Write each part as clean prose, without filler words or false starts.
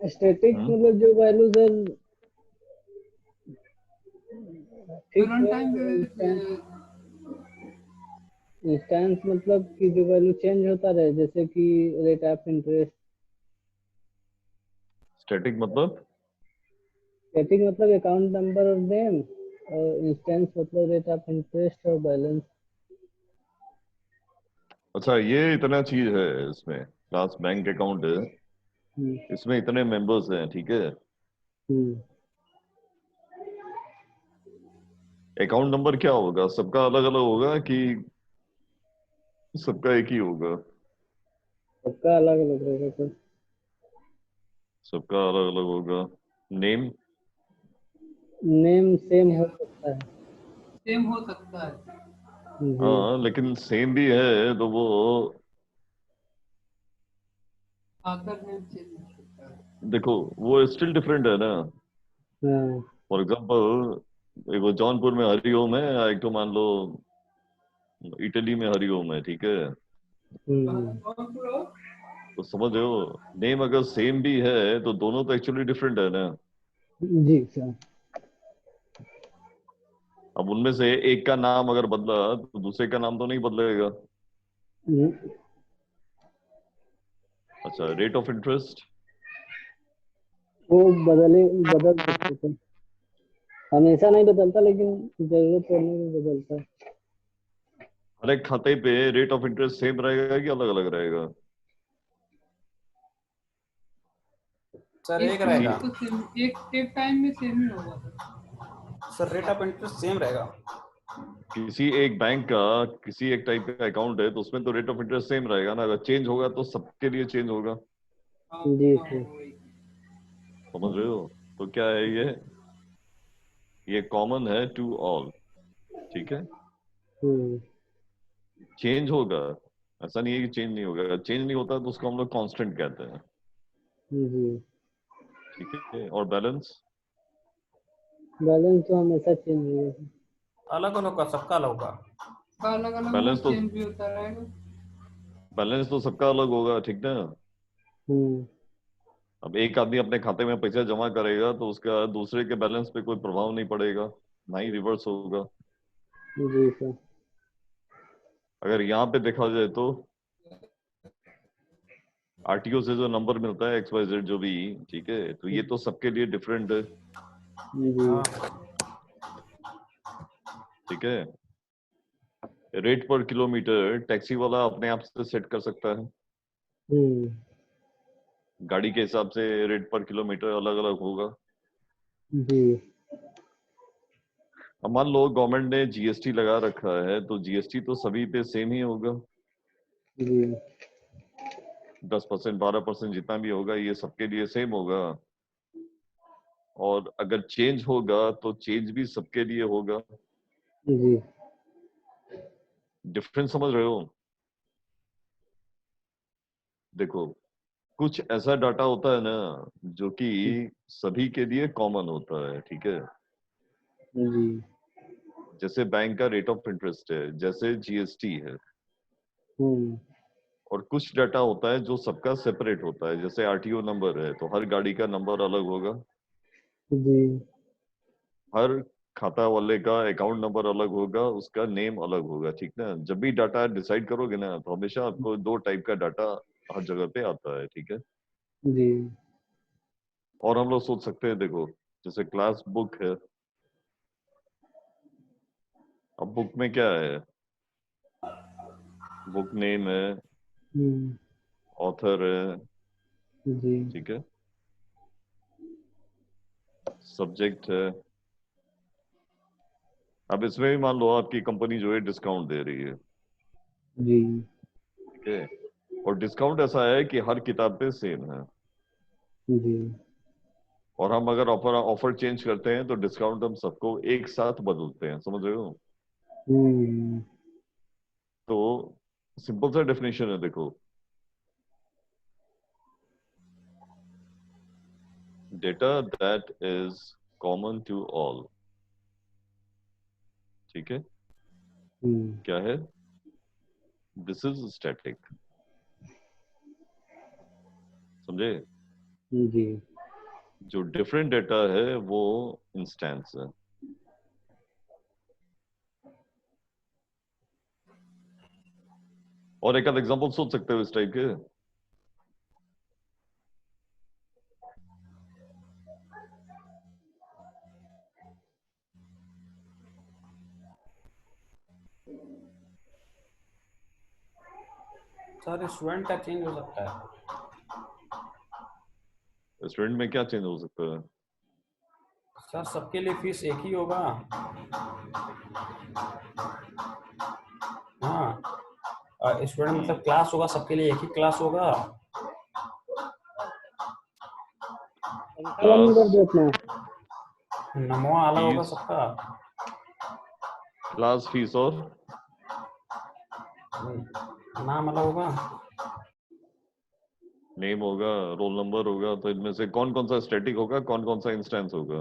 Static मतलब जो value sir ठीक रन है। टाइम इंस्टेंस मतलब कि जो वैल्यू चेंज होता रहे, जैसे कि रेट ऑफ इंटरेस्ट। स्टैटिक मतलब स्टैटिक मतलब अकाउंट नंबर और नेम, और इंस्टेंस मतलब रेट ऑफ इंटरेस्ट और बैलेंस। अच्छा, ये इतना चीज है इसमें। क्लास बैंक अकाउंट है, हम्म। इसमें इतने मेंबर्स हैं, ठीक है। हम्म। अकाउंट नंबर क्या होगा, सबका अलग अलग होगा कि सबका एक ही होगा? सबका अलग अलग रहेगा सर। सबका अलग अलग होगा। नेम? नेम सेम हो सकता है। सेम हो सकता है। जी। हाँ, लेकिन सेम भी है तो वो आकर नेम चेंज हो सकता है। देखो, वो स्टिल डिफरेंट है ना। हाँ। फॉर एग्जाम्पल, एक वो जौनपुर में हरिओम है, एक तो मान लो इटली में हरिओम है, ठीक है। हम्म। तो समझ रहे हो, नेम अगर सेम भी है तो दोनों तो एक्चुअली डिफरेंट है ना। जी सर। अब उनमें से एक का नाम अगर बदला तो दूसरे का नाम तो नहीं बदलेगा। हम्म। अच्छा, रेट ऑफ इंटरेस्ट? वो बदल सकते थे। हमेशा नहीं बदलता, लेकिन जरूरत पड़ने में बदलता है। हर एक खाते पे रेट ऑफ इंटरेस्ट सेम रहेगा कि अलग अलग रहेगा? सर एक एक टाइम किसी रहेगा। में तो सेम, एक टाइम में सेम ही होगा sir rate of interest same रहेगा। किसी एक बैंक का किसी एक टाइप का अकाउंट है तो उसमें तो रेट ऑफ इंटरेस्ट सेम रहेगा ना। अगर चेंज होगा तो सबके लिए चेंज होगा। हाँ जी हाँ सर। वही। समझ रहे हो? तो क्या है ये कॉमन है टू ऑल, ठीक है। हम्म। चेंज होगा, ऐसा नहीं है कि चेंज नहीं होगा। चेंज नहीं होता तो उसको हम लोग कांस्टेंट कहते हैं, जी। ठीक है। और बैलेंस? बैलेंस तो हमेशा चेंज होगा। अलग अलग का, सबका अलग होगा। का अलग अलग होगा, बैलेंस तो चेंज भी होता रहेगा। बैलेंस तो सबका अलग होगा, ठीक ना। हम्म। अब एक आदमी अपने खाते में पैसा जमा करेगा तो उसका दूसरे के बैलेंस पे कोई प्रभाव नहीं पड़ेगा, ना ही रिवर्स होगा। जी सर। अगर यहाँ पे देखा जाए तो आरटीओ से जो नंबर मिलता है XYZ जो भी, ठीक है, तो ये तो सबके लिए डिफरेंट है, जी। हाँ। ठीक है। रेट पर किलोमीटर टैक्सी वाला अपने आप से सेट कर सकता है। हम्म। गाड़ी के हिसाब से रेट पर किलोमीटर अलग अलग होगा। जी। अब मान लो गवर्नमेंट ने जीएसटी लगा रखा है तो जीएसटी तो सभी पे सेम ही होगा। जी। 10%, 12% जितना भी होगा ये सबके लिए सेम होगा। और अगर चेंज होगा तो चेंज भी सबके लिए होगा। जी। डिफरेंस समझ रहे हो? देखो, कुछ ऐसा डाटा होता है ना जो कि सभी के लिए कॉमन होता है, ठीक है। जी। जैसे बैंक का रेट ऑफ इंटरेस्ट है, जैसे जीएसटी है। हम्म। और कुछ डाटा होता है जो सबका सेपरेट होता है, जैसे आरटीओ नंबर है तो हर गाड़ी का नंबर अलग होगा। जी। हर खाता वाले का अकाउंट नंबर अलग होगा, उसका नेम अलग होगा, ठीक ना। जब भी डाटा डिसाइड करोगे ना तो हमेशा आपको दो टाइप का डाटा हर जगह पे आता है, ठीक है। जी। और हम लोग सोच सकते हैं, देखो, जैसे क्लास बुक है। अब बुक में क्या है? बुक नेम है, हम्म। ऑथर है, जी। ठीक है, सब्जेक्ट है। अब इसमें भी मान लो आपकी कंपनी जो है डिस्काउंट दे रही है, जी। ठीक है। और डिस्काउंट ऐसा है कि हर किताब पे सेम है। जी। और हम अगर ऑफर ऑफर चेंज करते हैं तो डिस्काउंट हम सबको एक साथ बदलते हैं, समझ रहे हो? हम्म। तो सिंपल सा डेफिनेशन है, देखो, data that is common to all, ठीक है, हम्म। क्या है? This is static. समझे? जी। जो डिफरेंट डेटा है वो इंस्टेंस है। और एक आध एग्जांपल सोच सकते हो इस टाइप के? सर स्टूडेंट का चेंज हो सकता है। स्टूडेंट में क्या चेंज हो सकता है? सर सबके लिए फीस एक ही होगा। हाँ, स्टूडेंट मतलब क्लास होगा, सबके लिए एक ही क्लास होगा। संचालन कर दो अपना। नमवा अलग होगा फीस, सबका। क्लास फीस और नाम अलग होगा। नेम होगा, रोल नंबर होगा। तो इनमें से कौन कौन सा स्टैटिक होगा, कौन कौन सा इंस्टेंस होगा?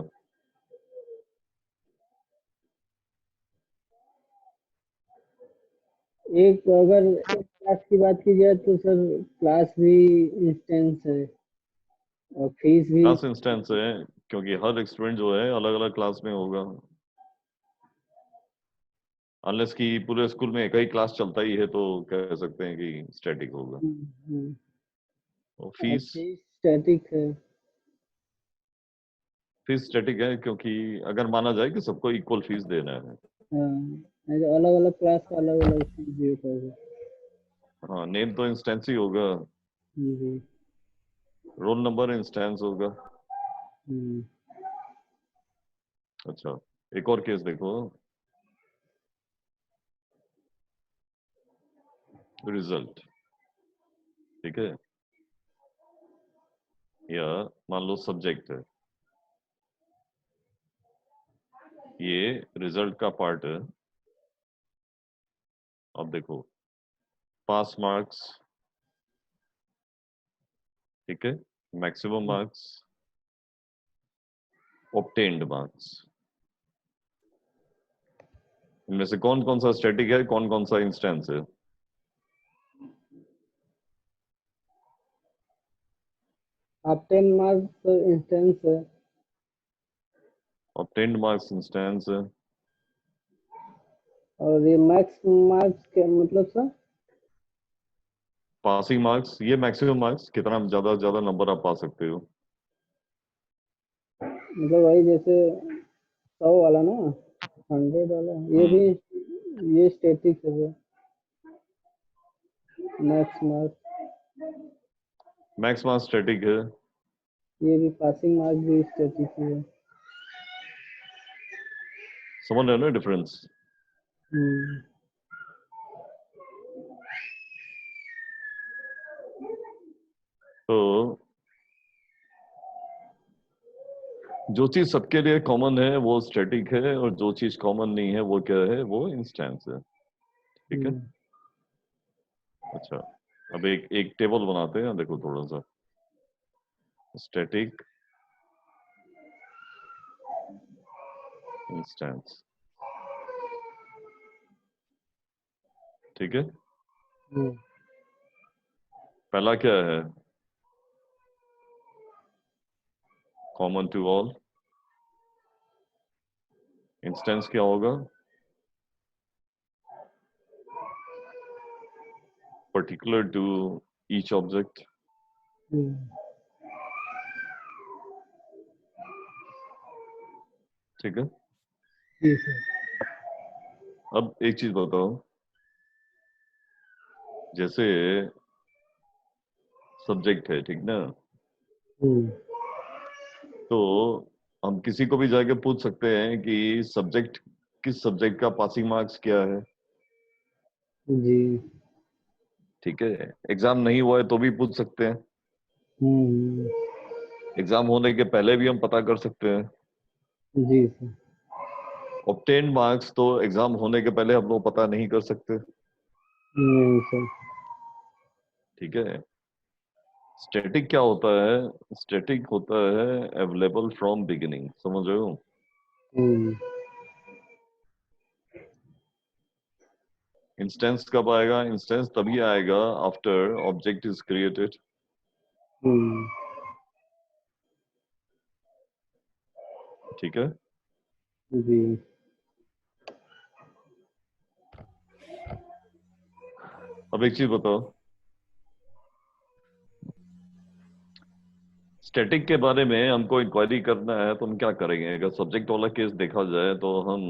एक अगर एक क्लास की बात की जाए तो सर क्लास भी इंस्टेंस है और फीस भी। क्लास इंस्टेंस है क्योंकि हर स्टूडेंट जो है अलग अलग क्लास में होगा। अनलेस कि पूरे स्कूल में एक ही क्लास चलता ही है तो कह सकते हैं कि स्टैटिक होगा। और और फीस, फीस स्टैटिक है। फीस स्टैटिक है क्योंकि अगर माना जाए कि सबको इक्वल फीस देना है। हाँ, अलग अलग क्लास का अलग अलग फीस भी होता है। हाँ, नेम तो इंस्टेंस ही होगा। जी। रोल नंबर इंस्टेंस होगा। हम्म, अच्छा, एक और केस देखो। रिजल्ट, ठीक है, या मान लो सब्जेक्ट है, ये रिजल्ट का पार्ट है। अब देखो, पास मार्क्स, ठीक है, मैक्सिमम मार्क्स, ऑब्टेन्ड मार्क्स, इनमें से कौन कौन सा स्टैटिक है, कौन कौन सा इंस्टेंस है? आप 10 मार्क्स इंस्टेंस है ऑब्टेन्ड मार्क्स इंस्टेंस है। और ये मैक्स मार्क्स क्या मतलब सर? पासिंग मार्क्स, ये मैक्सिमम मार्क्स, कितना ज्यादा से ज्यादा नंबर आप पा सकते हो। मतलब वही जैसे 100 वाला ना, 100 वाला ये भी, ये स्टैटिक है sir. Max marks, max marks static है। ये भी पासिंग मार्क्स भी स्टैटिक ही है। समझ रहे हो ना डिफरेंस? हम्म, तो जो चीज सबके लिए कॉमन है वो स्टैटिक है, और जो चीज कॉमन नहीं है वो क्या है, वो इंस्टेंस है। ठीक है। हम्म, अच्छा, अब एक एक टेबल बनाते हैं, देखो थोड़ा सा। स्टैटिक, इंस्टेंस, ठीक है। हम्म, पहला क्या है? Common to all. इंस्टेंस क्या होगा? Particular to each object. हम्म, ठीक है। ठीक है। अब एक चीज बताओ, जैसे सब्जेक्ट है, ठीक ना, हम्म, तो हम किसी को भी जाके पूछ सकते हैं कि सब्जेक्ट, किस सब्जेक्ट का पासिंग मार्क्स क्या है। जी। ठीक है, एग्जाम नहीं हुआ है तो भी पूछ सकते हैं, हम्म, एग्जाम होने के पहले भी हम पता कर सकते हैं। जी सर। ऑब्टेन मार्क्स तो एग्जाम होने के पहले हम लोग पता नहीं कर सकते। नहीं सर। ठीक है। स्टैटिक क्या होता है? स्टैटिक होता है अवेलेबल फ्रॉम बिगिनिंग, समझ रहे हो? हम्म, इंस्टेंस कब आएगा? इंस्टेंस तभी आएगा आफ्टर ऑब्जेक्ट इज क्रिएटेड। हम्म, ठीक है। जी। अब एक चीज बताओ, स्टैटिक के बारे में हमको इंक्वायरी करना है तो हम क्या करेंगे? अगर सब्जेक्ट वाला केस देखा जाए तो हम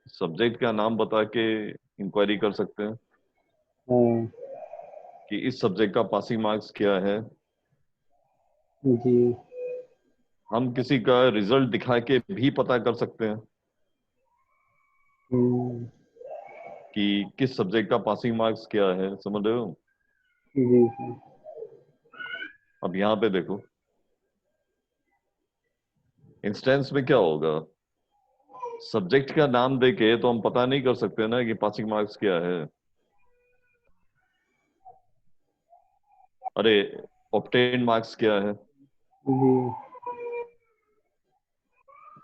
सब्जेक्ट का नाम बता के इंक्वायरी कर सकते हैं हाँ, कि इस सब्जेक्ट का पासिंग मार्क्स क्या है। जी। हम किसी का रिजल्ट दिखा के भी पता कर सकते हैं हम्म, कि किस सब्जेक्ट का पासिंग मार्क्स क्या है। समझ रहे हो? जी जी। अब यहाँ पे देखो, इंस्टेंस में क्या होगा, सब्जेक्ट का नाम देके तो हम पता नहीं कर सकते ना कि पासिंग मार्क्स क्या है। अरे, ऑब्टेन मार्क्स क्या है। जी।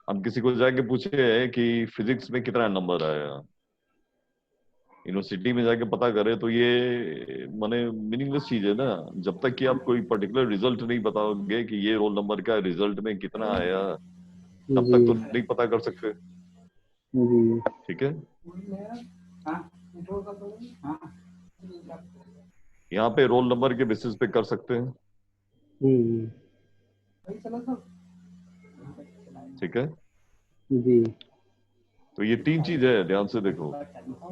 हम किसी को जाके पूछे कि फिजिक्स में कितना नंबर आया, यूनिवर्सिटी में जाके पता करे, तो ये माने मीनिंगलेस चीज है ना। जब तक कि आप कोई पर्टिकुलर रिजल्ट नहीं बताओगे कि ये रोल नंबर का रिजल्ट में कितना आया, तब जी तक तो नहीं पता कर सकते। जी। ठीक है। हाँ इंट्रो का तो हाँ यहाँ पे रोल नंबर के बेसिस पे कर सकते हैं। हम्म, भाई चलो सब ठीक है। जी तो ये तीन चीज है, ध्यान से देखो।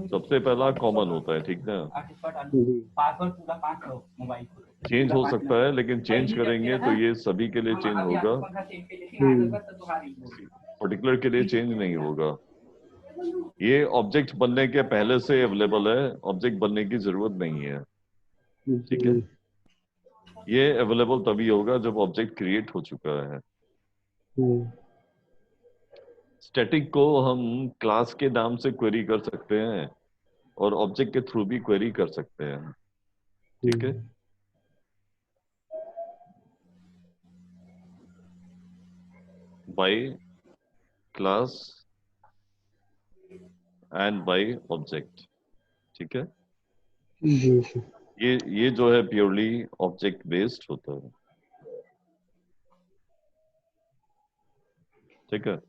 सबसे पहला कॉमन होता है, ठीक ना। जी। पासवर्ड पूरा 5 हो मोबाइल को। चेंज हो सकता है, लेकिन चेंज करेंगे तो ये सभी के लिए चेंज होगा, हम्म, पर्टिकुलर के लिए चेंज नहीं होगा। ये ऑब्जेक्ट बनने के पहले से अवेलेबल है, ऑब्जेक्ट बनने की जरूरत नहीं है। ठीक है। जी। ये अवेलेबल तभी होगा जब ऑब्जेक्ट क्रिएट हो चुका है। हम्म, स्टैटिक को हम क्लास के नाम से क्वेरी कर सकते हैं और ऑब्जेक्ट के थ्रू भी क्वेरी कर सकते हैं। ठीक है। हम्म, by class and by object. ठीक है। जी जी। ये जो है प्योरली ऑब्जेक्ट बेस्ड होता है। ठीक है।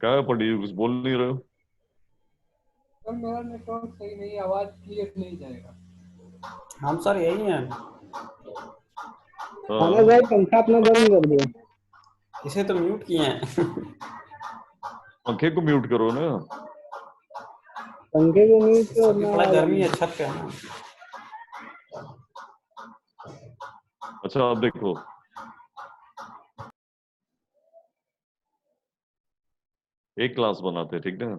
क्या पढ़ी, कुछ बोल नहीं रहे हो? सर मेरा नेटवर्क सही नहीं है, आवाज क्लियर नहीं जाएगा। हम सर यही हैं, आनंद हाँ, भाई पंखा अपना बंद कर दो। इसे तो म्यूट किए हैं। पंखे को म्यूट करो ना। पंखे को म्यूट करो सर की ना बड़ा आवाज गर्मी आए। है, छत पे है ना। अच्छा, अब देखो, एक क्लास बनाते हैं, ठीक है।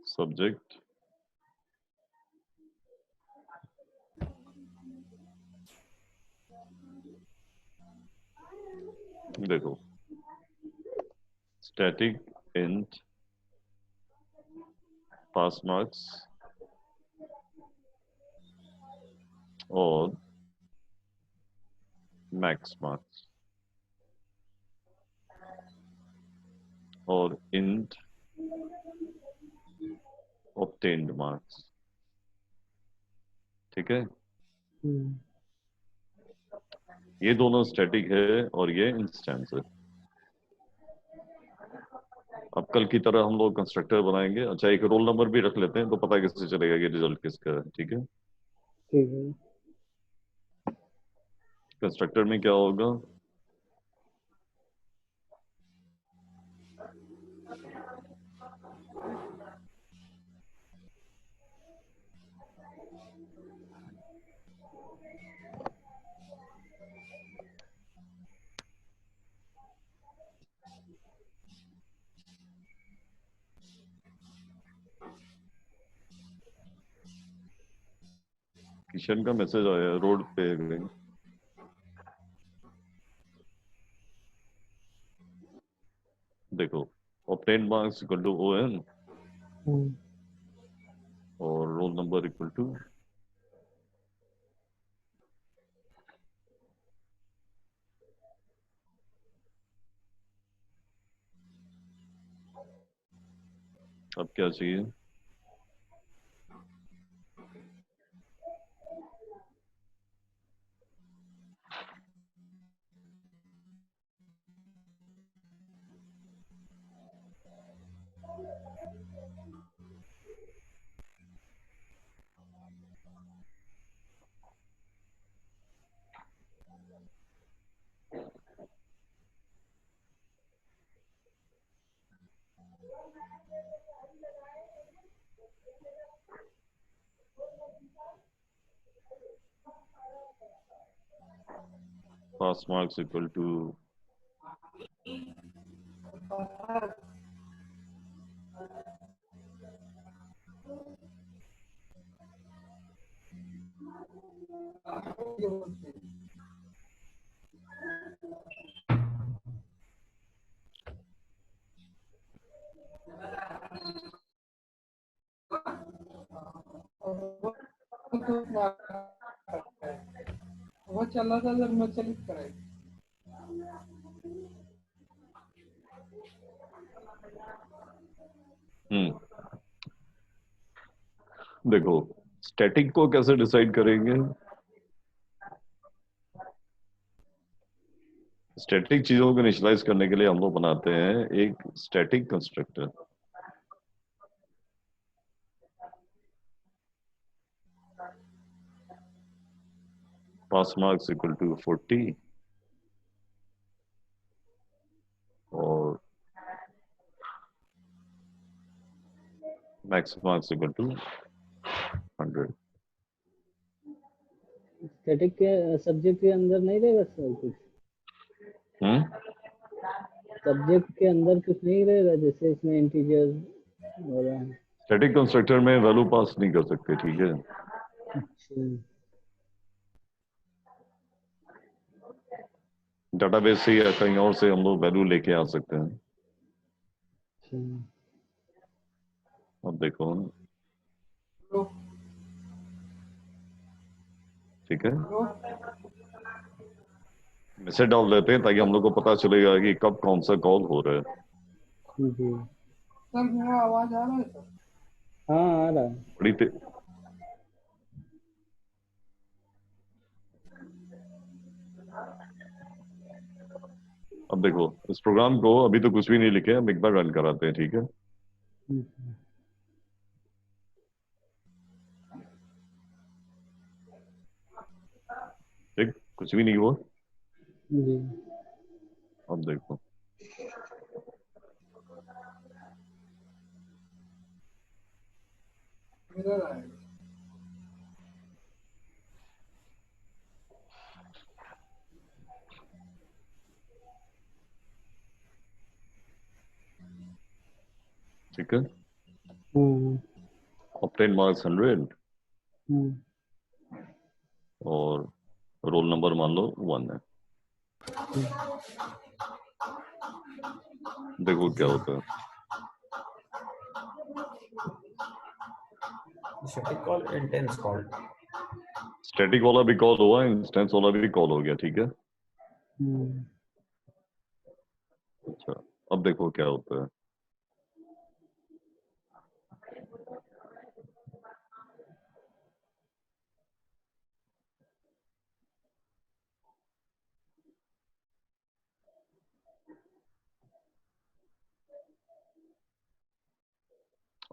सब्जेक्ट, देखो, स्टैटिक इंट पास मार्क्स और मैक्स मार्क्स और इंट ऑब्टेन्ड मार्क्स। ठीक है। हम्म, ये दोनों स्टैटिक है और ये इंस्टेंस है। अब कल की तरह हम लोग कंस्ट्रक्टर बनाएंगे। अच्छा, एक रोल नंबर भी रख लेते हैं तो पता कैसे चलेगा कि रिजल्ट किसका है। ठीक है। ठीक है। कंस्ट्रक्टर में क्या होगा, किशन का मैसेज आया, रोड पे गए। देखो, obtained marks equal to ON हम्म, और रोल नंबर इक्वल टू अब क्या चाहिए? पास मार्क्स इक्वल टू वो चला था जब मैं चलित कराई। देखो, स्टैटिक को कैसे डिसाइड करेंगे? स्टैटिक चीजों को इनिशियलाइज करने के लिए हम लोग बनाते हैं एक static constructor. Pass marks equal to 40 और max marks equal to 100। Static के सब्जेक्ट के अंदर नहीं रहेगा सर कुछ? सब्जेक्ट के अंदर कुछ नहीं रहेगा, जैसे इसमें इंटीजर वगैरह? स्टैटिक कंस्ट्रक्टर में वैल्यू पास नहीं कर सकते, ठीक है? अच्छा डेटाबेस से या कहीं और से हम लोग वैल्यू लेके आ सकते हैं। अच्छा। अब देखो, लो ठीक है, लो मैसेज डाल देते हैं ताकि हम लोग को पता चलेगा कि कब कौन सा कॉल हो रहा है। जी सर, मेरा आवाज आ रहा है सर? हाँ आ रहा है। बड़ी ते... अब देखो, इस प्रोग्राम को अभी तो कुछ भी नहीं लिखे, हम एक बार रन कराते हैं, ठीक है? हम्म, ठीक, कुछ भी नहीं हुआ। जी अब देखो, मिरर आएगा। ठीक है, हम्म ऑब्टेन मार्क्स 100 हम्म और रोल नंबर मान लो 1 है। देखो क्या होता है। Static call, intense call. Static वाला भी कॉल हुआ, इंस्टेंस वाला भी कॉल हो गया, ठीक है? हम्म अच्छा, अब देखो क्या होता है।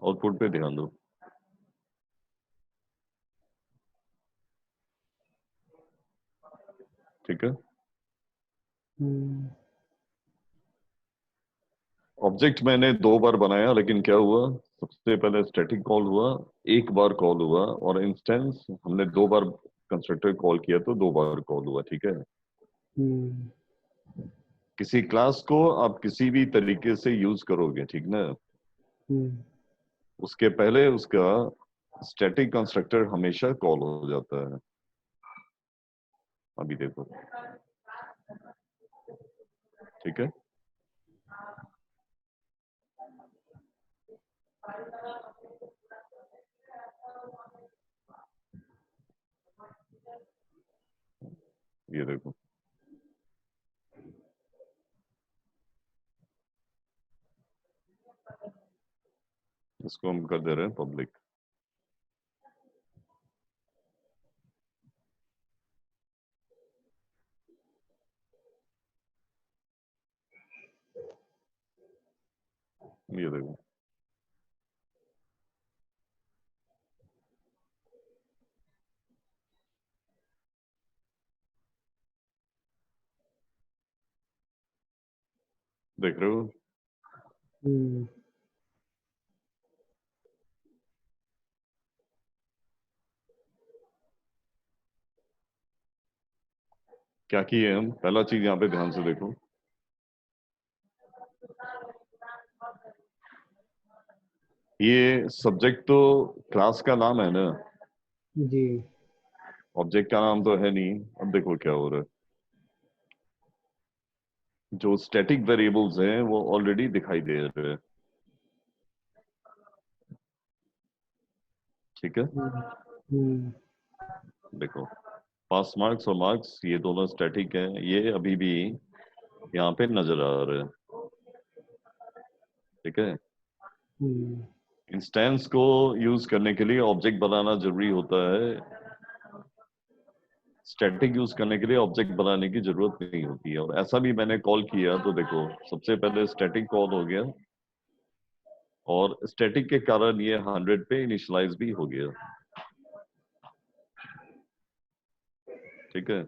आउटपुट पे ध्यान दो, ठीक है? हम्म ऑब्जेक्ट मैंने 2 बार बनाया, लेकिन क्या हुआ, सबसे पहले स्टैटिक कॉल हुआ, एक बार कॉल हुआ, और इंस्टेंस हमने 2 बार कंस्ट्रक्टर कॉल किया तो 2 बार कॉल हुआ, ठीक है? हम्म किसी क्लास को आप किसी भी तरीके से यूज करोगे, ठीक ना? हम्म उसके पहले उसका स्टैटिक कंस्ट्रक्टर हमेशा कॉल हो जाता है। अभी देखो, ठीक है? ये देखो, इसको हम कर दे रहे हैं पब्लिक। ये देखो, देख रहे हो? हम्म, क्या किए हम? पहला चीज यहाँ पे ध्यान से देखो, ये सब्जेक्ट तो क्लास का नाम है ना, जी ऑब्जेक्ट का नाम तो है नहीं। अब देखो क्या हो रहा है, जो स्टैटिक वेरिएबल्स हैं वो ऑलरेडी दिखाई दे रहे हैं, ठीक है। हम्म, देखो, पास मार्क्स और मार्क्स ये दोनों स्टैटिक हैं, ये अभी भी यहाँ पे नजर आ रहे हैं, ठीक है। हम्म, इंस्टेंस को यूज करने के लिए ऑब्जेक्ट बनाना जरूरी होता है, स्टैटिक यूज करने के लिए ऑब्जेक्ट बनाने की जरूरत नहीं होती है। और ऐसा भी मैंने कॉल किया तो देखो, सबसे पहले स्टैटिक कॉल हो गया, और स्टैटिक के कारण ये 100 पे इनिशियलाइज भी हो गया, ठीक है।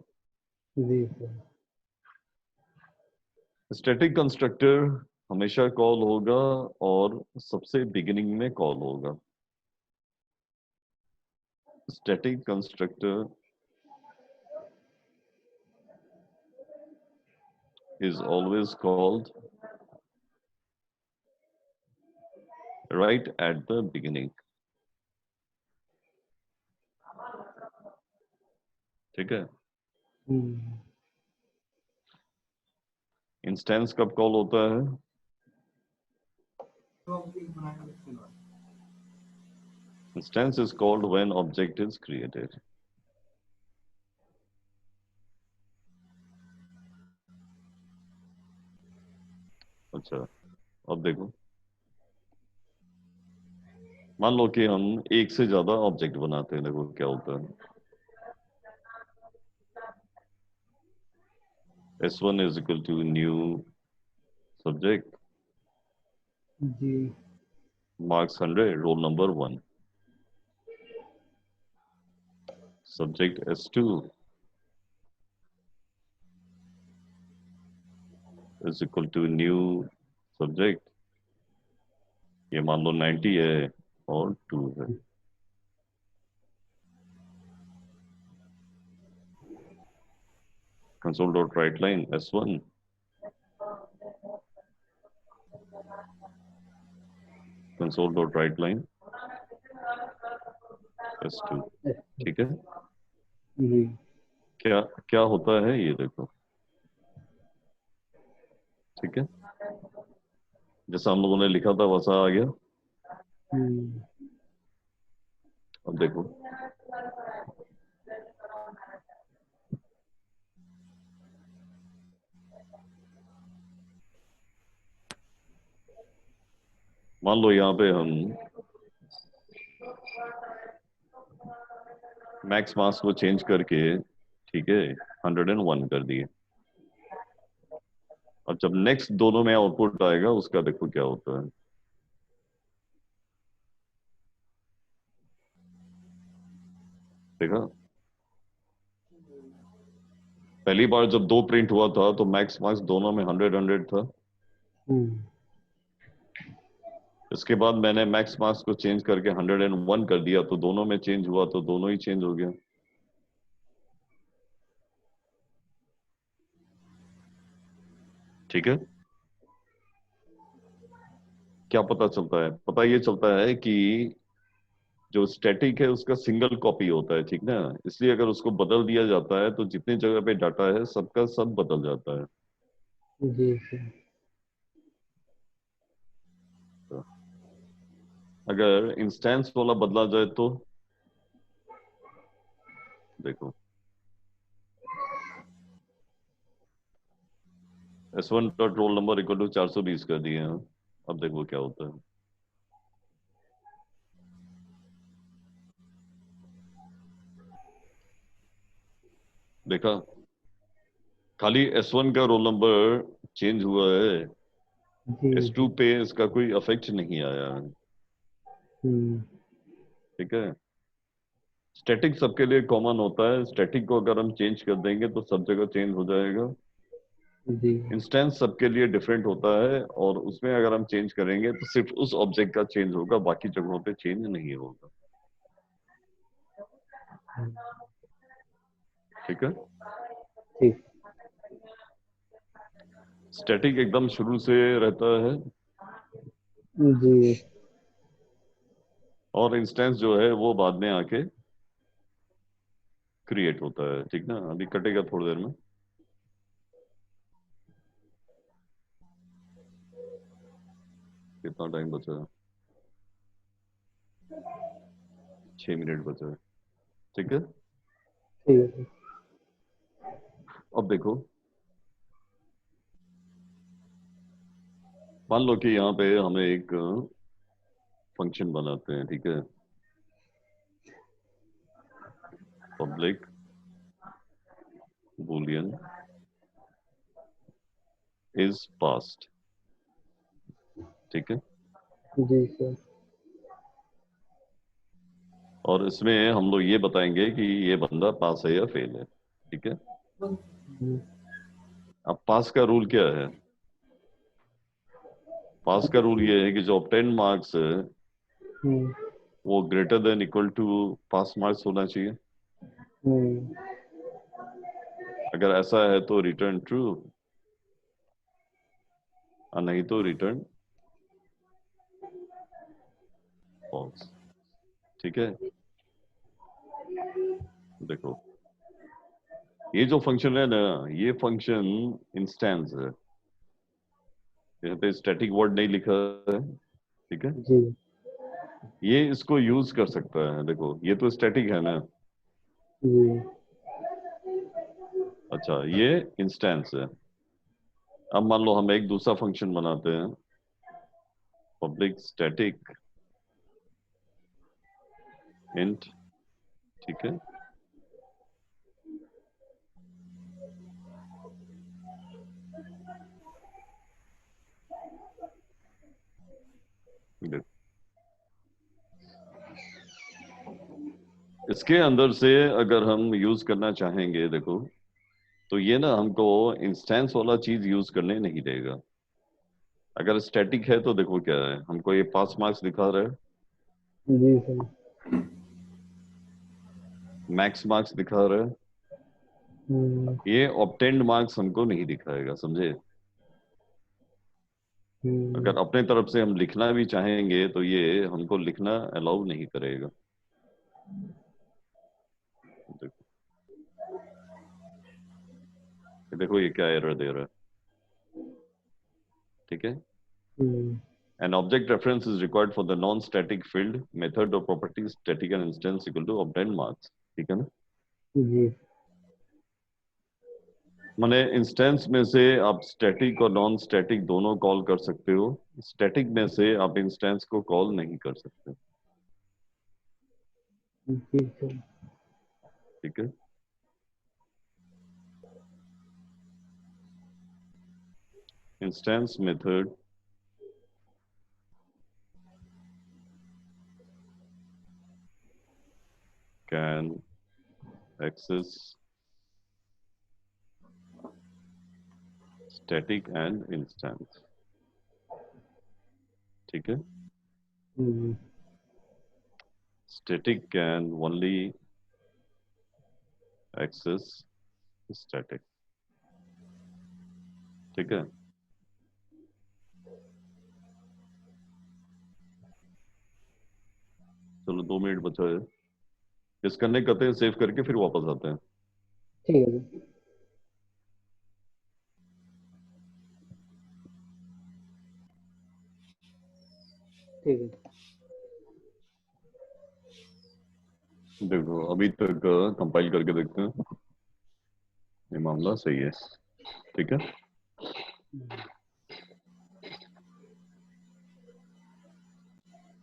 जी सर। स्टैटिक कंस्ट्रक्टर हमेशा कॉल होगा और सबसे बिगिनिंग में कॉल होगा। Static constructor is always called right at the beginning, ठीक है। हम्म, इंस्टेंस कब कॉल होता है? तो ऑब्जेक्ट बनाने के बाद instance is called when object is created। अच्छा, अब देखो, मान लो कि हम एक से ज्यादा ऑब्जेक्ट बनाते हैं, देखो क्या होता है। S1 is equal to new subject, ji marks 100, roll number 1। Subject S2 is equal to new subject, ये मान लो 90 है और 2 है। Console dot write line S1, console dot write line S2, ठीक है। जी क्या क्या होता है ये देखो, ठीक है, जैसा हम लोगों ने लिखा था वैसा आ गया। हम्म, अब देखो, मान लो यहाँ पे हम मैक्स मार्क्स को चेंज करके, ठीक है, 101 कर दिए। अब जब नेक्स्ट दोनों में आउटपुट आएगा उसका देखो क्या होता है। देखा, पहली बार जब 2 प्रिंट हुआ था तो मैक्स मार्क्स दोनों में 100 था। हम्म, इसके बाद मैंने मैक्स मार्क्स को चेंज करके 101 कर दिया, तो दोनों में चेंज हुआ, तो दोनों ही चेंज हो गया, ठीक है। क्या पता चलता है? पता ये चलता है कि जो स्टैटिक है उसका सिंगल कॉपी होता है, ठीक ना, इसलिए अगर उसको बदल दिया जाता है तो जितनी जगह पे डाटा है सबका सब बदल जाता है। जी सर। तो अगर इंस्टेंस वाला बदला जाए तो देखो, S1 dot roll number equal to 420 कर दिए हैं। अब देखो क्या होता है। देखा, खाली S1 का रोल नंबर चेंज हुआ है, जी S2 पे इसका कोई इफेक्ट नहीं आया है। हम्म, ठीक है, स्टैटिक सबके लिए कॉमन होता है, स्टैटिक को अगर हम चेंज कर देंगे तो सब जगह चेंज हो जाएगा। जी इंस्टेंस सबके लिए डिफरेंट होता है, और उसमें अगर हम चेंज करेंगे तो सिर्फ उस ऑब्जेक्ट का चेंज होगा, बाकी जगहों पे चेंज नहीं होगा। ठीक है, ठीक। स्टैटिक एकदम शुरू से रहता है, जी और इंस्टेंस जो है वो बाद में आके क्रिएट होता है। ठीक ना, अभी कटेगा थोड़ी देर में। कितना टाइम बचा है? 6 मिनट बचा है। ठीक है, ठीक है। अब देखो, मान लो कि यहाँ पे हमें एक फंक्शन बनाते हैं। ठीक है, पब्लिक बूलियन इज पास्ट। ठीक है, जी सर। और इसमें हम लोग ये बताएंगे कि ये बंदा पास है या फेल है। ठीक है, हम्म, अब पास का रूल क्या है? पास का रूल ये है कि जो ऑब्टेन मार्क्स है हम्म, वो greater than equal to pass marks होना चाहिए। हम्म, अगर ऐसा है तो रिटर्न ट्रू, और नहीं तो रिटर्न फॉल्स। ठीक है, देखो, ये जो फंक्शन है ना, ये फंक्शन इंस्टेंस है। यहाँ पे स्टैटिक वर्ड नहीं लिखा है। ठीक है, जी ये इसको यूज कर सकता है। देखो, ये तो स्टैटिक है ना। जी अच्छा, ये इंस्टेंस है। अब मान लो हम एक दूसरा फंक्शन बनाते हैं, पब्लिक स्टैटिक इंट। ठीक है, देखो, इसके अंदर से अगर हम यूज करना चाहेंगे, देखो, तो ये ना हमको इंस्टेंस वाला चीज यूज करने नहीं देगा। अगर स्टैटिक है तो देखो क्या है, हमको ये पास मार्क्स दिखा रहा है, जी सर। मैक्स मार्क्स दिखा रहा है। हम्म, ये ऑब्टेन्ड मार्क्स हमको नहीं दिखाएगा, समझे? हम्म, अगर अपने तरफ से हम लिखना भी चाहेंगे तो ये हमको लिखना अलाउ नहीं करेगा। देखो, देखो ये क्या एरर दे रहा है। ठीक है, हम्म, an object reference is required for the non-static field method or property static and instance equal to obtained marks। ठीक है ना, जी माने इंस्टेंस में से आप स्टैटिक और नॉन स्टैटिक दोनों कॉल कर सकते हो, स्टैटिक में से आप इंस्टेंस को कॉल नहीं कर सकते। जी सर। ठीक है, instance method can access static and instance. ठीक है, हम्म, static can only access static। ठीक है, चलो 2 मिनट बचा है, डिस्कनेक्ट करते हैं, सेव करके फिर वापस आते हैं। ठीक है जी, ठीक है। देखो, अभी तक कंपाइल करके देखते हैं, ये मामला सही है। ठीक है,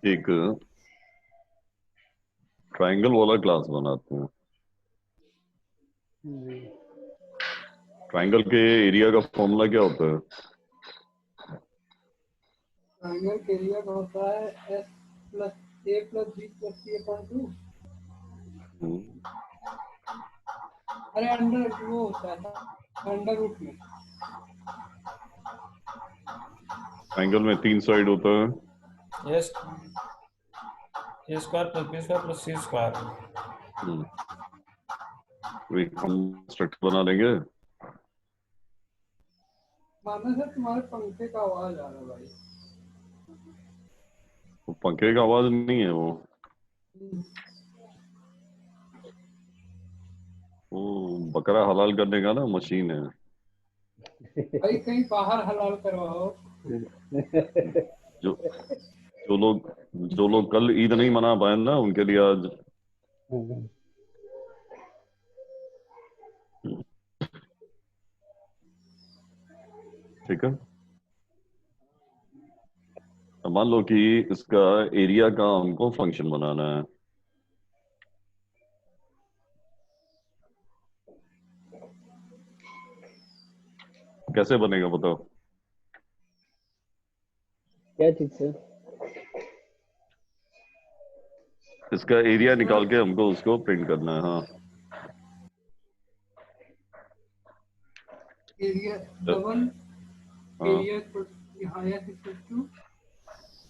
एक ट्रायंगल वाला क्लास बनाते हैं। जी। ट्राइंगल के एरिया का फॉर्मूला क्या होता है? ट्रायंगल के एरिया का होता है एस प्लस ए plus B plus C upon 2। हम्म, अरे अंडर वो होता है अंडर रूट में। ट्राइंगल में 3 साइड होता है। Yes, a square plus b square plus c square. हम्म, तो एक हम स्ट्रक्चर बना लेंगे। माना सर तुम्हारे पंखे का आवाज आ रहा है भाई। वो पंखे का आवाज नहीं है, वो बकरा हलाल करने का ना मशीन है। भाई कहीं बाहर हलाल करवाओ। जो जो लोग कल ईद नहीं मना पाए ना, उनके लिए आज ठीक है। अब मान लो कि इसका एरिया का हमको फंक्शन बनाना है। कैसे बनेगा बताओ? क्या चीज से? इसका एरिया निकाल के हमको उसको प्रिंट करना है। हाँ, एरिया डबल हाँ, एरिया यहाँ S equal to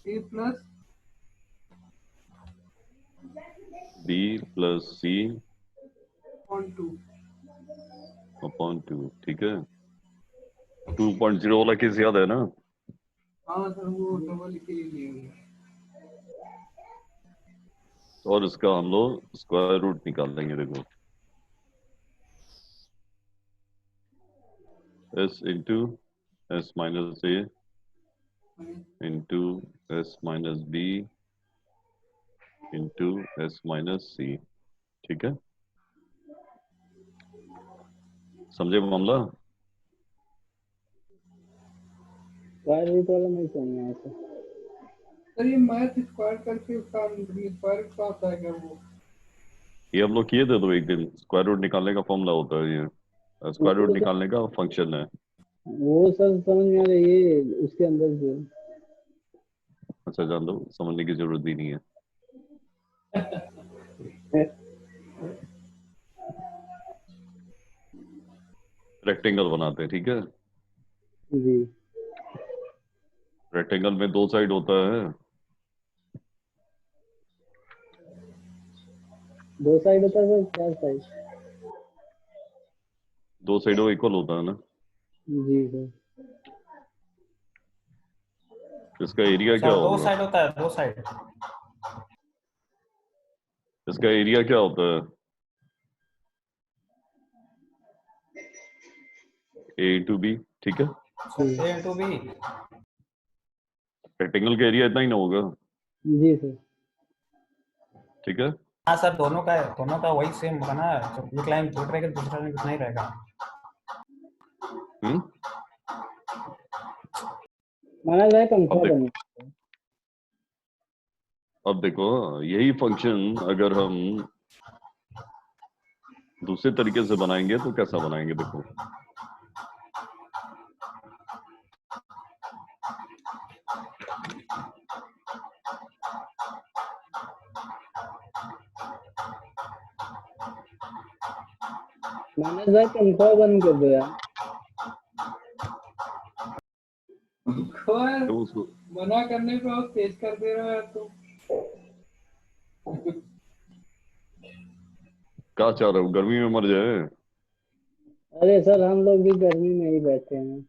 A plus B plus C upon 2। Upon 2। ठीक है, 2.0 वाला केस याद है ना? हाँ सर वो डबल के लिए हुआ है। और इसका हम लोग स्क्वायर रूट निकाल देंगे। देखो, s into s minus a into s minus b into s minus c. ठीक है, समझे मामला? स्क्वायर रूट वाला नहीं समझ में आता। सर ये मैथ स्क्वायर करके उसका स्क्वायर का होता है क्या वो? ये हम लोग किए थे तो एक दिन। स्क्वायर रूट निकालने का फॉर्मूला होता है ये, स्क्वायर रूट वो निकालने का फंक्शन है। वो सब समझ में आ रहा है, ये उसके अंदर जो अच्छा, जान दो, समझने की जरूरत ही नहीं है। है। रेक्टेंगल बनाते हैं, ठीक है। जी। रेक्टेंगल में 2 साइड होता है। दो साइड होता है सर, चार साइड? 2 साइडों इक्वल होता है ना। जी सर। इसका एरिया क्या सर दो होगा? साइड होता है, दो साइड। इसका एरिया क्या होता है? ए इंटू बी। ठीक है, सर ए इंटू बी। रेक्टेंगल का एरिया इतना ही ना होगा? जी सर। ठीक है, हाँ सर, दोनों का वही सेम होगा ना। जब एक लाइन जुड़ रहेगा दूसरा लाइन कितना ही रहेगा। हम्म। माना जाए पंखा अब देखो, बने। अब देखो, यही फंक्शन अगर हम दूसरे तरीके से बनाएंगे तो कैसा बनाएंगे? देखो, माना जाए पंखा बंद कर दो यार। खैर तो उसको मना करने पे और तेज कर दे रहा है तो। क्या चाह रहे हो, गर्मी में मर जाए? अरे सर हम लोग भी गर्मी में ही बैठे हैं।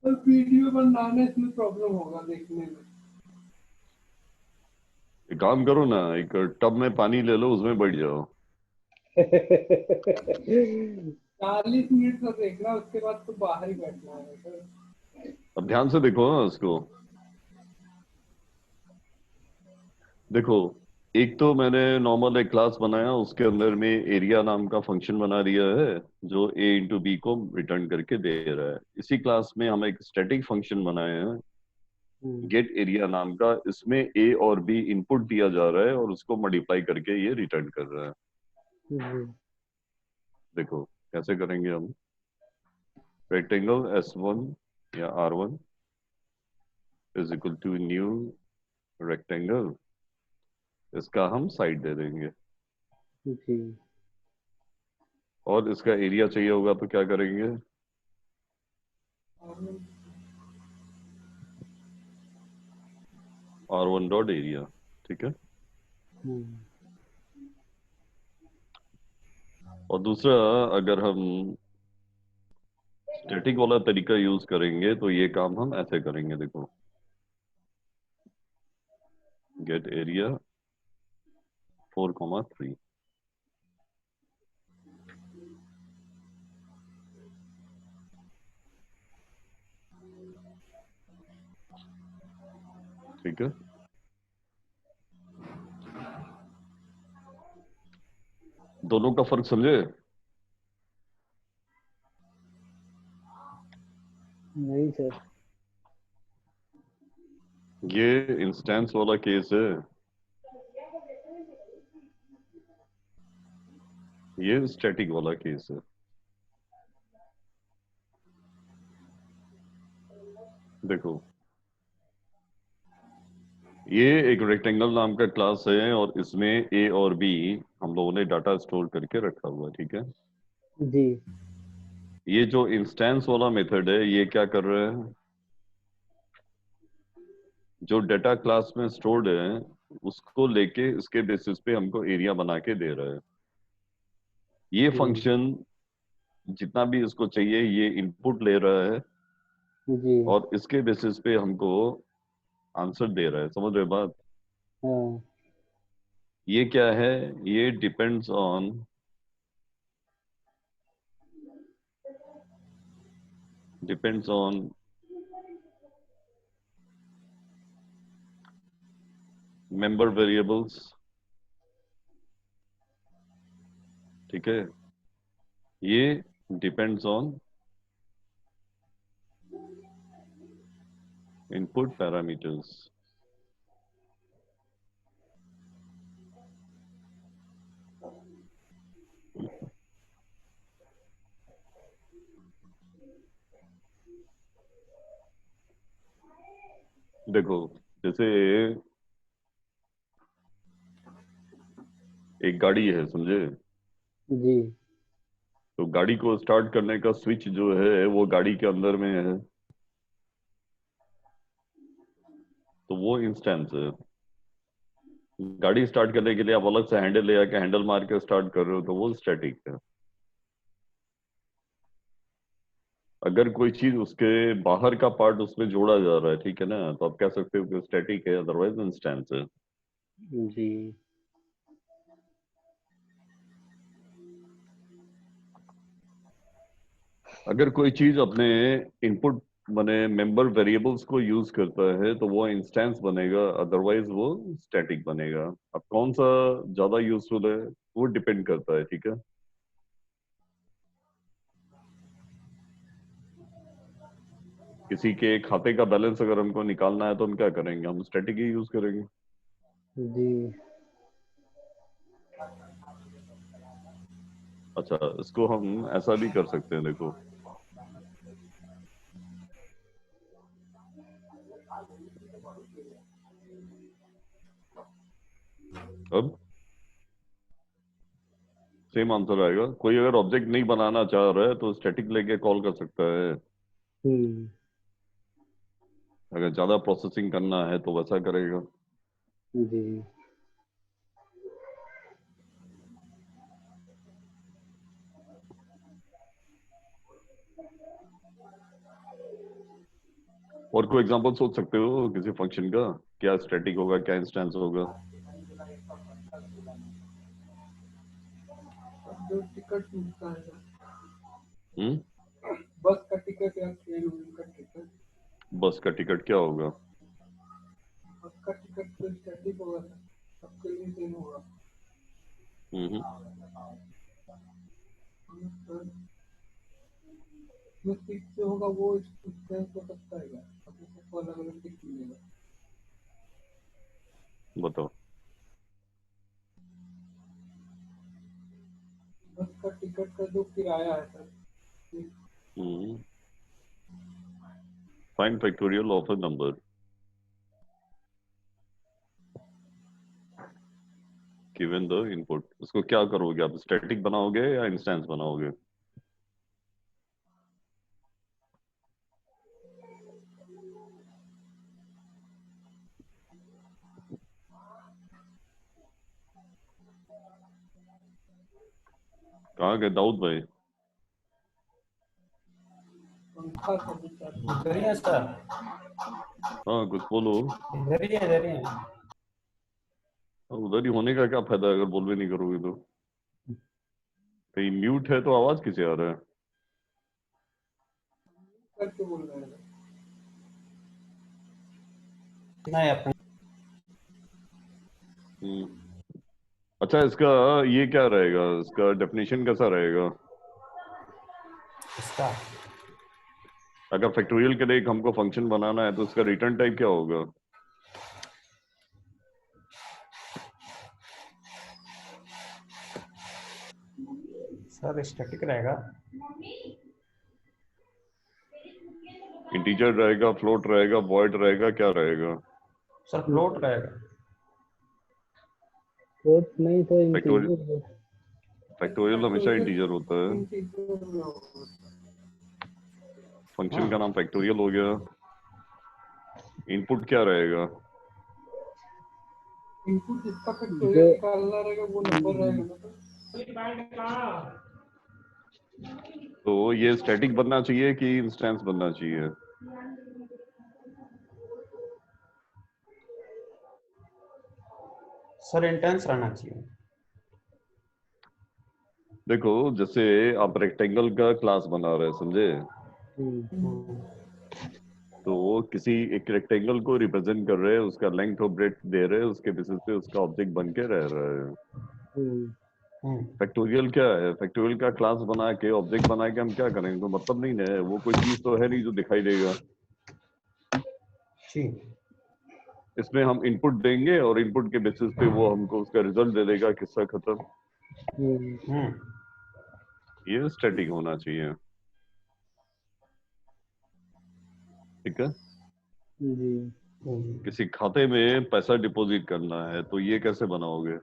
और वीडियो बनाने में प्रॉब्लम होगा देखने में। एक काम करो ना, एक टब में पानी ले लो, उसमें बैठ जाओ। 40 मिनट का देखना उसके बाद तो बाहर ही बैठना है सर। अब ध्यान से देखो ना इसको। देखो, एक तो मैंने नॉर्मल एक क्लास बनाया, उसके अंदर में एरिया नाम का फंक्शन बना दिया है जो ए इंटू बी को रिटर्न करके दे रहा है। इसी क्लास में हम एक स्टैटिक फंक्शन बनाए हैं गेट एरिया नाम का। इसमें ए और बी इनपुट दिया जा रहा है और उसको मल्टीप्लाई करके ये रिटर्न कर रहा है। जी देखो कैसे करेंगे हम। रेक्टेंगल S1 या R1 is equal to new rectangle, इसका हम साइड दे देंगे जी और इसका एरिया चाहिए होगा तो क्या करेंगे। और R1 डॉट एरिया, ठीक है। हम्म, और दूसरा, अगर हम स्टैटिक वाला तरीका यूज करेंगे तो ये काम हम ऐसे करेंगे, देखो। गेट एरिया 4,3, ठीक है। दोनों का फर्क समझे। नहीं सर। ये इंस्टेंस वाला केस है, ये स्टैटिक वाला केस है। देखो ये एक रेक्टेंगल नाम का क्लास है और इसमें ए और बी हम लोगों ने डाटा स्टोर करके रखा हुआ है, ठीक है। जी ये जो इंस्टेंस वाला मेथड है ये क्या कर रहा है, जो डाटा क्लास में स्टोर्ड है उसको लेके इसके बेसिस पे हमको एरिया बना के दे रहा है। ये हम्म, फंक्शन जितना भी इसको चाहिए ये इनपुट ले रहा है जी और इसके बेसिस पे हमको आंसर दे रहा है, समझ रहे हो बात। हाँ ये क्या है, ये डिपेंड्स ऑन मेंबर वेरिएबल्स, ठीक है। ये डिपेंड्स ऑन इनपुट पैरामीटर्स। देखो जैसे एक गाड़ी है, समझे। जी तो गाड़ी को स्टार्ट करने का स्विच जो है वो गाड़ी के अंदर में है, तो वो इंस्टेंस है। गाड़ी स्टार्ट करने के लिए आप अलग से हैंडल ले आके हैंडल मार के स्टार्ट कर रहे हो तो वो स्टैटिक है। अगर कोई चीज उसके बाहर का पार्ट उसमें जोड़ा जा रहा है, ठीक है ना, तो आप कह सकते हो कि स्टैटिक है, अदरवाइज इंस्टेंस है। जी अगर कोई चीज अपने इनपुट माने मेंबर वेरिएबल्स को यूज करता है तो वो इंस्टेंस बनेगा, अदरवाइज वो स्टैटिक बनेगा। अब कौन सा ज्यादा यूजफुल है वो डिपेंड करता है, ठीक है। किसी के खाते का बैलेंस अगर हमको निकालना है तो हम क्या करेंगे, हम स्टैटिक ही यूज करेंगे। जी अच्छा, इसको हम ऐसा भी कर सकते हैं, देखो। अब सेम आंसर आएगा। कोई अगर ऑब्जेक्ट नहीं बनाना चाह रहा है तो स्टैटिक लेके कॉल कर सकता है। हम्म, अगर ज्यादा प्रोसेसिंग करना है तो वैसा करेगा। जी और कोई एग्जांपल सोच सकते हो किसी फंक्शन का, क्या स्टैटिक होगा क्या इंस्टेंस होगा। जो टिकट मिलता है, हम्म। बस का टिकट या ट्रेन का टिकट। बस का टिकट क्या होगा। बस का टिकट तो स्टैटिक होगा सर, सबके लिए सेम होगा। हम्म। सर जो टिक से होगा वो इंस्टेंस हो सकता है क्या, अपने सबको अलग अलग टिक मिलेगा। बताओ। बस का टिकट का जो किराया है sir, find factorial of a number. Given the input. इसको क्या करोगे आप, स्टैटिक बनाओगे या इंस्टेंस बनाओगे? कहाँ गए दाऊद भाई? पंखा सब चालू इधर ही है सर, हाँ कुछ बोलो। इधर ही है, इधर ही है। उधर ही होने का क्या फायदा अगर बोल भी नहीं करोगे तो? कहीं म्यूट है तो आवाज किसे आ रहा है? करके बोल रहे हैं। नहीं अपने अच्छा इसका ये क्या रहेगा, इसका डेफिनेशन कैसा रहेगा? इसका अगर फैक्टोरियल के लिए एक हमको फंक्शन बनाना है तो उसका रिटर्न टाइप क्या होगा? सर स्टैटिक रहेगा। इंटीजर रहेगा, फ्लोट रहेगा, वॉइड रहेगा, क्या रहेगा? सर फ्लोट रहेगा। फ्लोट नहीं तो फैक्टोरियल इंटीजर। फैक्टोरियल हमेशा इंटीजर होता है। इंटीजर में होगा। फंक्शन हाँ का नाम फैक्टोरियल हो गया। इनपुट क्या रहेगा? इनपुट जिसका जो फैक्टोरियल निकालना रहेगा वो नंबर रहेगा ना सर। तो ये स्टैटिक बनना चाहिए कि इंस्टेंस बनना चाहिए? सर इंटेंस रहना चाहिए। देखो जैसे आप रेक्टेंगल का क्लास बना रहे हैं, समझे? तो किसी एक रेक्टेंगल को रिप्रेजेंट कर रहे हैं, उसका लेंथ और ब्रेड्थ दे रहे हैं, उसके बेसिस पे उसका ऑब्जेक्ट बन के रह रहा है। फैक्टोरियल क्या है? फैक्टोरियल का क्लास बना के ऑब्जेक्ट बना के हम क्या करेंगे? तो मतलब नहीं है, वो कोई चीज तो है नहीं जो दिखाई देगा। जी इसमें हम इनपुट देंगे और इनपुट के बेसिस पे वो हमको उसका रिजल्ट दे देगा, किस्सा खत्म। ये स्टैटिक होना चाहिए, ठीक है? जी किसी खाते में पैसा डिपॉजिट करना है तो ये कैसे बनाओगे?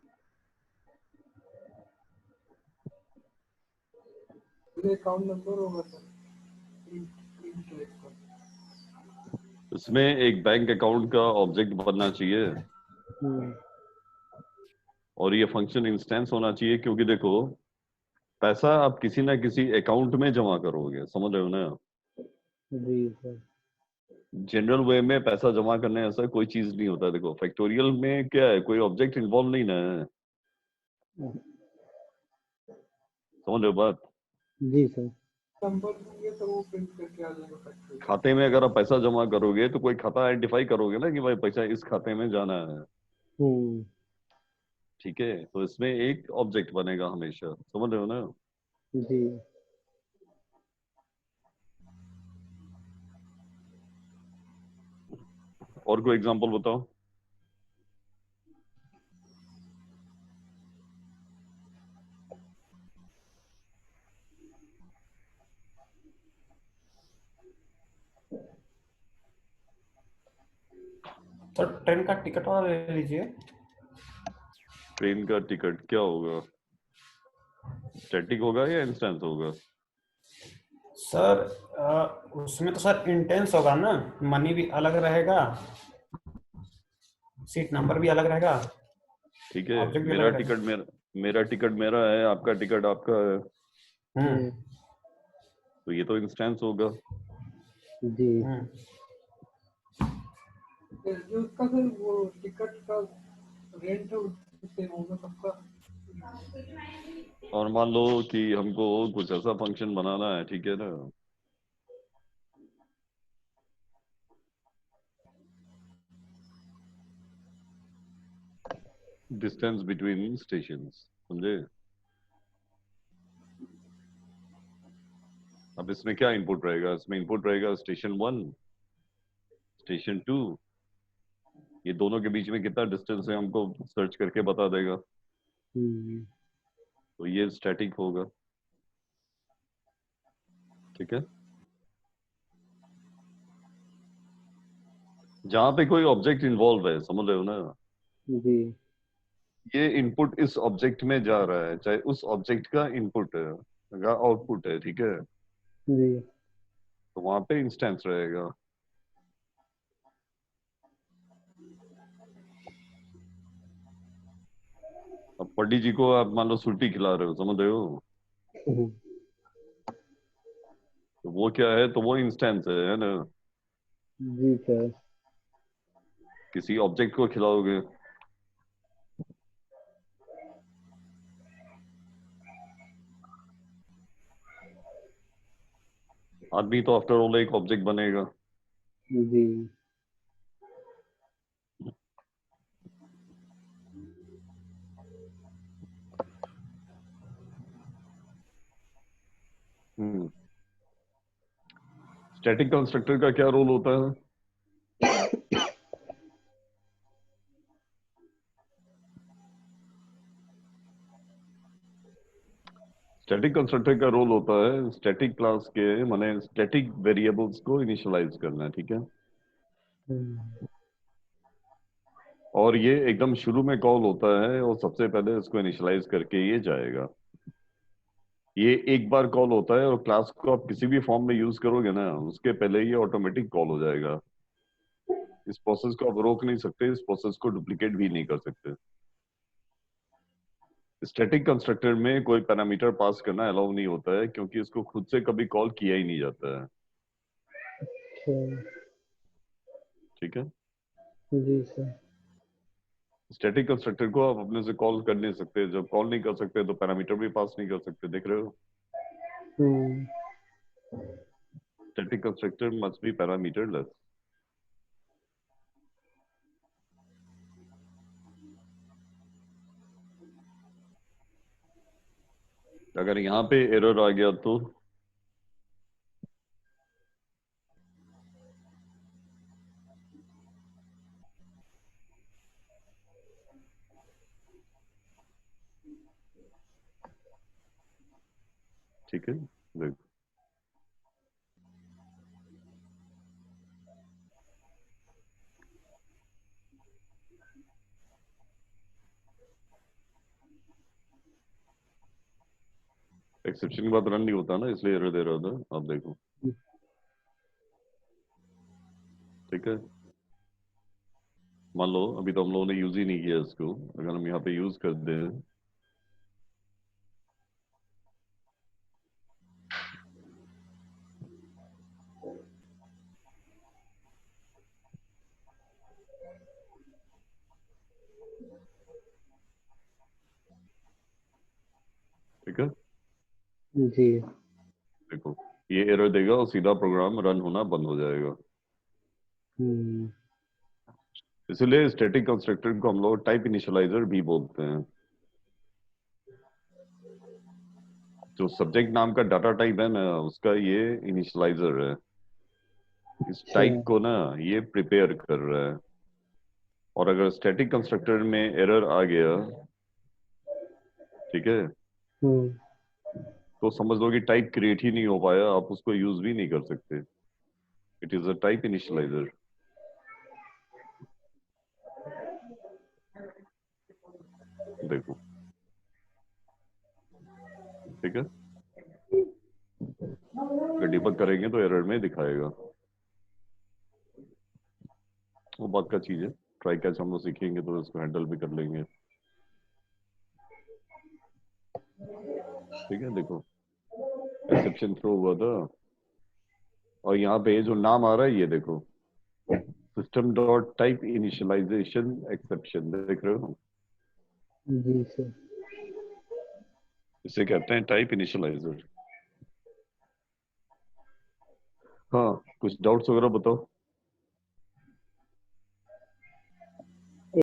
अकाउंट नंबर होगा सर, प्रिंट प्रिंट टाइप का। इसमें एक बैंक अकाउंट का ऑब्जेक्ट बनना चाहिए और ये फंक्शन इंस्टेंस होना चाहिए, क्योंकि देखो पैसा आप किसी ना किसी अकाउंट में जमा करोगे, समझ रहे हो ना? जी सर। जनरल वे में पैसा जमा करने ऐसा कोई चीज नहीं होता। देखो फैक्टोरियल में क्या है, कोई ऑब्जेक्ट इन्वॉल्व नहीं ना है, समझ रहे हो बात? जी सर। नंबर देंगे तो वो प्रिंट करके आ जाएगा फैक्टरी। खाते में अगर आप पैसा जमा करोगे तो कोई खाता आइडेंटिफाई करोगे ना कि भाई पैसा इस खाते में जाना है, ठीक है? तो इसमें एक ऑब्जेक्ट बनेगा हमेशा, समझ रहे हो ना? जी और कोई एग्जांपल बताओ। तो ट्रेन का टिकट और ले लीजिए। ट्रेन का टिकट क्या होगा, स्टैटिक होगा या इंस्टेंस होगा? सर उसमें तो सर इंटेंस होगा ना, मनी भी अलग रहेगा, सीट नंबर भी अलग रहेगा, ठीक है, ऑब्जेक्ट भी मेरा अलग रहेगा। टिकट मेरा टिकट मेरा है, आपका टिकट आपका है, हम्म तो ये तो इंस्टेंस होगा। जी हम्म जो उसका सर वो टिकट का रेंट है उससे सेम होगा सबका। और मान लो कि हमको कुछ ऐसा फंक्शन बनाना है, ठीक है ना? डिस्टेंस बिटवीन स्टेशंस, समझे? अब इसमें क्या इनपुट रहेगा? इसमें इनपुट रहेगा स्टेशन 1, स्टेशन 2, ये दोनों के बीच में कितना डिस्टेंस है हमको सर्च करके बता देगा। तो ये स्टैटिक होगा, ठीक है। जहां पे कोई ऑब्जेक्ट इन्वॉल्व है, समझ रहे हो ना, जी ये इनपुट इस ऑब्जेक्ट में जा रहा है, चाहे उस ऑब्जेक्ट का इनपुट है का आउटपुट है, ठीक है। जी। तो वहां पे इंस्टेंस रहेगा। अब पंडित जी को आप मान लो सुर्ती खिला रहे हो, समझ रहे हो, तो वो क्या है, तो वो इंस्टेंस है ना। जी सर। किसी ऑब्जेक्ट को खिलाओगे, आदमी तो आफ्टर ऑल एक ऑब्जेक्ट बनेगा। जी हम्म। स्टैटिक कंस्ट्रक्टर का क्या रोल होता है? स्टैटिक कंस्ट्रक्टर का रोल होता है स्टैटिक क्लास के माने स्टैटिक वेरिएबल्स को इनिशियलाइज करना, ठीक है। हम्म, और ये एकदम शुरू में कॉल होता है और सबसे पहले इसको इनिशियलाइज करके ये जाएगा। ये एक बार कॉल होता है और क्लास को आप किसी भी फॉर्म में यूज करोगे ना, उसके पहले ये ऑटोमेटिक कॉल हो जाएगा। इस प्रोसेस को आप रोक नहीं सकते, इस प्रोसेस को डुप्लीकेट भी नहीं कर सकते। स्टैटिक कंस्ट्रक्टर में कोई पैरामीटर पास करना अलाउ नहीं होता है, क्योंकि इसको खुद से कभी कॉल किया ही नहीं जाता है, अच्छा। ठीक है। जी सर। स्टैटिक कंस्ट्रक्टर को आप अपने से कॉल कर नहीं सकते, जब कॉल नहीं कर सकते तो पैरामीटर भी पास नहीं कर सकते, देख रहे हो। हम्म, स्टैटिक कंस्ट्रक्टर मस्ट बी पैरामीटरलेस। अगर यहाँ पे एरर आ गया तो ठीक है, देखो। एक्सेप्शन के बाद रन नहीं होता ना, इसलिए एरर दे रहा था, आप देखो, ठीक है। मान लो अभी तो हम लोगों ने यूज ही नहीं किया इसको, अगर हम यहाँ पे यूज कर दें, ठीक है, जी। देखो ये एरर देगा और सीधा प्रोग्राम रन होना बंद हो जाएगा। हम्म, इसलिए स्टैटिक कंस्ट्रक्टर को हम लोग टाइप इनिशियलाइजर भी बोलते हैं। जो सब्जेक्ट नाम का डाटा टाइप है ना, उसका ये इनिशियलाइजर है। इस अच्छा। टाइप को ना ये प्रिपेयर कर रहा है। और अगर स्टैटिक कंस्ट्रक्टर में एरर आ गया, ठीक है, हम्म, तो समझ लो कि टाइप क्रिएट ही नहीं हो पाया, आप उसको यूज भी नहीं कर सकते। It is a type initialiser, देखो, ठीक है। अगर डिबग करेंगे तो एरर में दिखाएगा, वो बात का चीज है। ट्राई कैच हम लोग सीखेंगे तो इसको हैंडल भी कर लेंगे, ठीक है। देखो एक्सेप्शन थ्रो हुआ था, और यहाँ पे जो नाम आ रहा है ये देखो, system dot type initialization exception, देख रहे हो। जी सर। इसे कहते हैं टाइप इनिशियलाइजर। हाँ, कुछ डाउट्स वगैरह बताओ।